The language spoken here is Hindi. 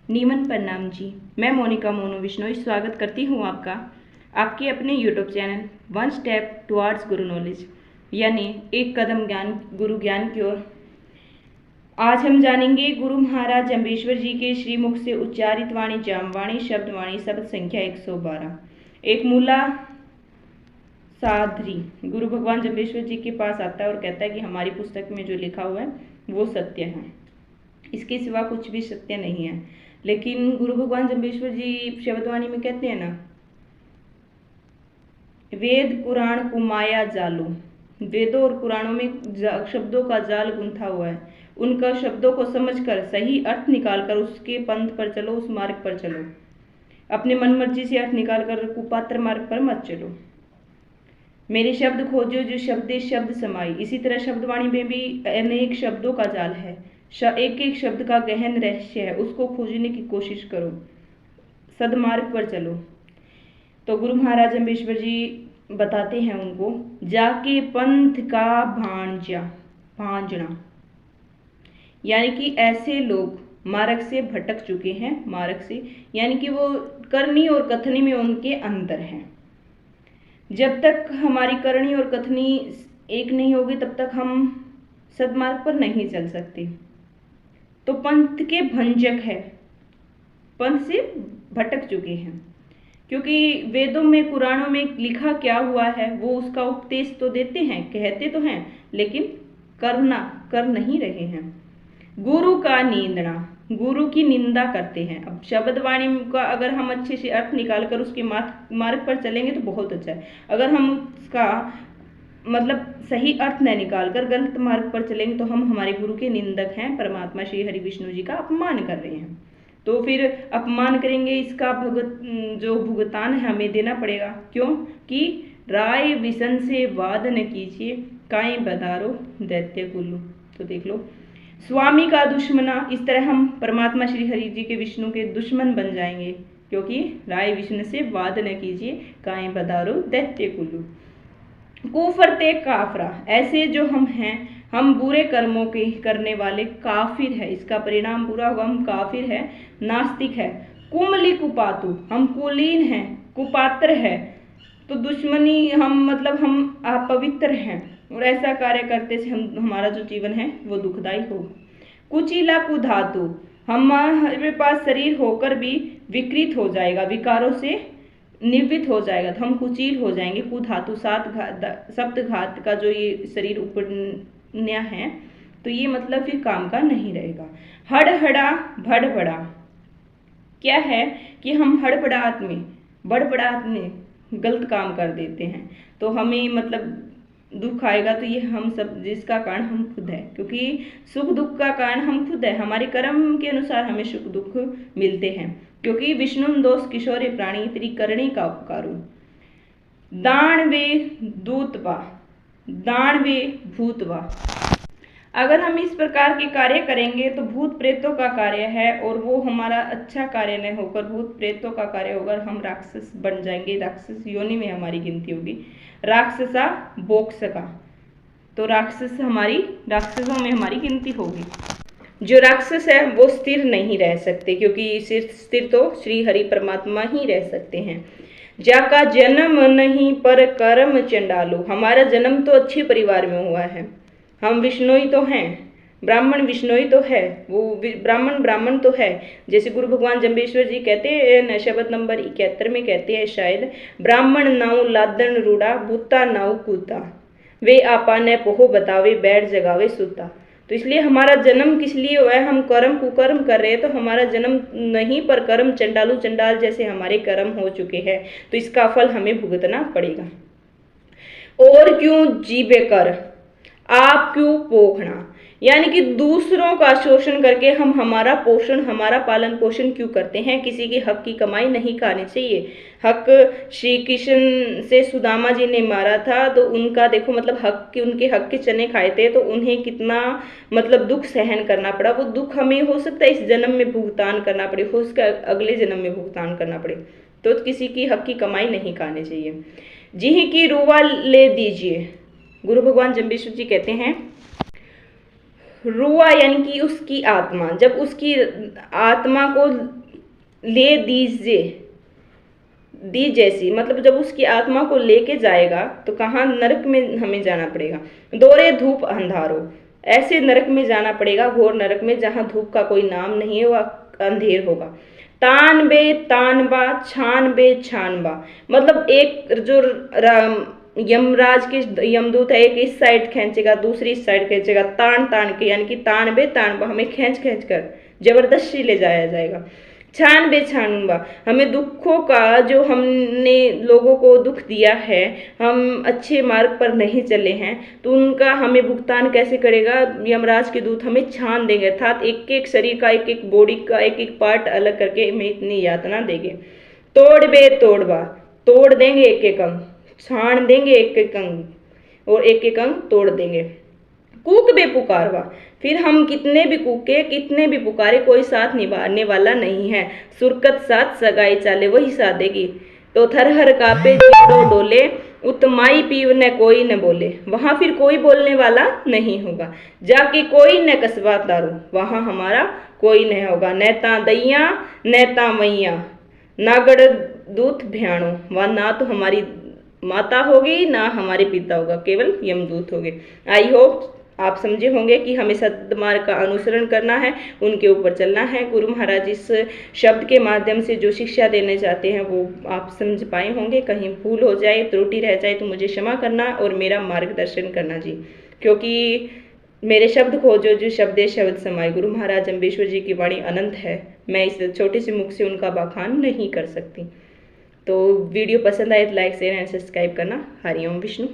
नीमन प्रणाम जी। मैं मोनिका मोनू बिश्नोई स्वागत करती हूँ आपका आपके अपने YouTube channel one step towards गुरु नॉलेज यानी एक कदम ज्ञान गुरु ज्ञान की ओर। आज हम जानेंगे गुरु महाराज जम्बेश्वर जी के श्रीमुख से उच्चारित वाणी जामवाणी शब्दवाणी शब्द संख्या 112। एक मूला साधरी गुरु भगवान जम्बेश्वर जी के पास आता है और कहता है कि हमारी पुस्तक में जो लिखा हुआ है वो सत्य है, इसके सिवा कुछ भी सत्य नहीं है। लेकिन गुरु भगवान जम्बेश्वर जी शब्दवाणी में कहते हैं ना, वेद पुराण कुमाया जालो, वेदों और पुराणों में शब्दों का जाल गुंथा हुआ है। उनका शब्दों को समझकर सही अर्थ निकालकर उसके पंथ पर चलो, उस मार्ग पर चलो। अपने मन मर्जी से अर्थ निकालकर कुपात्र मार्ग पर मत चलो। मेरे शब्द खोजो जो शब्दे शब्द समाई। इसी तरह शब्दवाणी में भी अनेक शब्दों का जाल है, एक एक शब्द का गहन रहस्य है, उसको खोजने की कोशिश करो, सदमार्ग पर चलो। तो गुरु महाराज जम्बेश्वर जी बताते हैं उनको, जाके पंथ का भांजना, यानी कि ऐसे लोग मार्ग से भटक चुके हैं। मार्ग से यानी कि वो करनी और कथनी में उनके अंतर है। जब तक हमारी करनी और कथनी एक नहीं होगी तब तक हम सदमार्ग पर नहीं चल सकते। तो पंथ के भंजक है, पंथ से भटक चुके हैं, क्योंकि वेदों में पुराणों में लिखा क्या हुआ है वो उसका उपदेश तो देते हैं, कहते तो हैं, लेकिन कर नहीं रहे हैं। गुरु का निंदना, गुरु की निंदा करते हैं। अब शब्दवाणी का अगर हम अच्छे से अर्थ निकाल कर उसके मार्ग पर चलेंगे तो बहुत अच्छा है। अगर हम उसका मतलब सही अर्थ न निकाल कर गलत मार्ग पर चलेंगे तो हम हमारे गुरु के निंदक हैं, परमात्मा श्री हरि विष्णु जी का अपमान कर रहे हैं। तो फिर अपमान करेंगे, इसका जो भुगतान है हमें देना पड़ेगा। क्यों कि राय विसन से वाद न कीजिए, काई बदारो दैत्य कुल्लू। तो देख लो, स्वामी का दुश्मना, इस तरह हम परमात्मा श्री हरि जी के विष्णु के दुश्मन बन जाएंगे, क्योंकि राय विष्णु से वाद न कीजिए, काई बदारो दैत्य कुल्लू। कुफरते काफरा, ऐसे जो हम हैं, हम बुरे कर्मों के करने वाले काफिर है, इसका परिणाम बुरा होगा, हम काफिर है, नास्तिक है। कुमली कुपातु, हम कुलीन हैं, कुपात्र है, तो दुश्मनी हम मतलब हम अपवित्र हैं और ऐसा कार्य करते से हमारा जो जीवन है वो दुखदायी होगा। कुचिला कुधातु, हमारे पास शरीर होकर भी विकृत हो जाएगा, विकारों से निवृत्त हो जाएगा, तो हम कुचील हो जाएंगे। कुधातु सप्तघात का जो ये शरीर उपन्या है, तो ये मतलब फिर काम का नहीं रहेगा। हड़हड़ा भड़बड़ा, क्या है कि हम हड़बड़ाहट में बड़बड़ाहट में गलत काम कर देते हैं तो हमें मतलब दुख आएगा। तो ये हम सब जिसका कारण हम खुद है, क्योंकि सुख दुख का कारण हम खुद है। हमारे कर्म के अनुसार हमें सुख दुख मिलते हैं, क्योंकि विष्णु दोष किशोरे प्राणी त्रिकरणी का उपकारो। दान वे दूतवा, दान वे भूतवा, अगर हम इस प्रकार के कार्य करेंगे तो भूत प्रेतों का कार्य है और वो हमारा अच्छा कार्य न होकर भूत प्रेतों का कार्य होकर हम राक्षस बन जाएंगे, राक्षस योनि में हमारी गिनती होगी। राक्षसा बोक्सका, तो राक्षसों में हमारी गिनती होगी। जो राक्षस है वो स्थिर नहीं रह सकते, क्योंकि स्थिर तो श्री हरि परमात्मा ही रह सकते हैं। जाका जन्म नहीं पर कर्म चंडालो, हमारा जन्म तो अच्छे परिवार में हुआ है, हम विष्णोई तो हैं, ब्राह्मण विष्णोई तो है, वो ब्राह्मण तो है। जैसे गुरु भगवान जम्बेश्वर जी कहते हैं शब्द नंबर 71 में कहते हैं शायद, ब्राह्मण नाउ लादन रूड़ा बूता नाउ कूता, वे आपा ने पोहो बतावे बैठ जगावे सूता। तो इसलिए हमारा जन्म किस लिए हुआ है, हम कर्म कुकर्म कर रहे हैं तो हमारा जन्म नहीं पर कर्म चंडाल जैसे हमारे कर्म हो चुके हैं, तो इसका फल हमें भुगतना पड़ेगा। और क्यों जीवे कर आप क्यों पोखना, यानी कि दूसरों का शोषण करके हम हमारा पालन पोषण क्यों करते हैं। किसी के हक की कमाई नहीं खानी चाहिए। हक श्री कृष्ण से सुदामा जी ने मारा था तो उनका देखो मतलब उनके हक के चने खाए थे तो उन्हें कितना मतलब दुख सहन करना पड़ा। वो दुख हमें हो सकता है इस जन्म में भुगतान करना पड़े, हो सकता है अगले जन्म में भुगतान करना पड़े। तो किसी की हक की कमाई नहीं खानी चाहिए। जी की रुआ ले दीजिए, गुरु भगवान जम्बेश्वर जी कहते हैं रुआ यानी कि उसकी आत्मा, जब उसकी आत्मा को ले दी जैसी, मतलब जब उसकी आत्मा को लेके जाएगा तो कहाँ, नरक में हमें जाना पड़ेगा। दोरे धूप अंधारो, ऐसे नरक में जाना पड़ेगा, घोर नरक में, जहाँ धूप का कोई नाम नहीं है, वह अंधेर होगा। तान बे तानबा छान बे छानबा, मतलब एक जो यमराज के यमदूत है, एक इस साइड खींचेगा, दूसरी इस साइड खींचेगा, तान तान के, यानी कि तान बे तानबा, हमें खींच खींच कर जबरदस्ती ले जाया जाएगा। छान बे छानूंगा, हमें दुखों का, जो हमने लोगों को दुख दिया है, हम अच्छे मार्ग पर नहीं चले हैं, तो उनका हमें भुगतान कैसे करेगा, यमराज के दूत हमें छान देंगे, अर्थात एक एक शरीर का, एक एक बॉडी का एक एक पार्ट अलग करके हमें इतनी यातना देंगे। तोड़ बे तोड़बा, तोड़ देंगे एक एक अंग, छान देंगे एक एक अंग, और एक एक अंग तोड़ देंगे। कूक बे पुकारवा, फिर हम कितने भी कूके, कितने भी पुकारे, कोई साथ निभाने वाला नहीं है। सुरकत साथ सगाई चाले, वही साथ देगी। तो थर हर कापे जीरो डोले, उतमाई पीव न कोई न बोले, वहां फिर कोई बोलने वाला नहीं होगा। जाके कोई न कसबा तारू, वहां हमारा कोई नहीं होगा। नैता दैया नैता मैया, नागड़ दूत भ्याणो, वह ना तो हमारी माता होगी ना हमारे पिता होगा, केवल यमदूत होंगे। आई होप आप समझे होंगे कि हमें सद्मार्ग का अनुसरण करना है, उनके ऊपर चलना है। गुरु महाराज इस शब्द के माध्यम से जो शिक्षा देना चाहते हैं वो आप समझ पाए होंगे। कहीं भूल हो जाए, त्रुटि रह जाए तो मुझे क्षमा करना और मेरा मार्गदर्शन करना जी, क्योंकि मेरे शब्द को जो शब्द शब्द समाये, गुरु महाराज अम्बेश्वर जी की वाणी अनंत है, मैं इस छोटे से मुख से उनका बखान नहीं कर सकती। तो वीडियो पसंद आए तो लाइक शेयर एंड सब्सक्राइब करना। हरिओम विष्णु।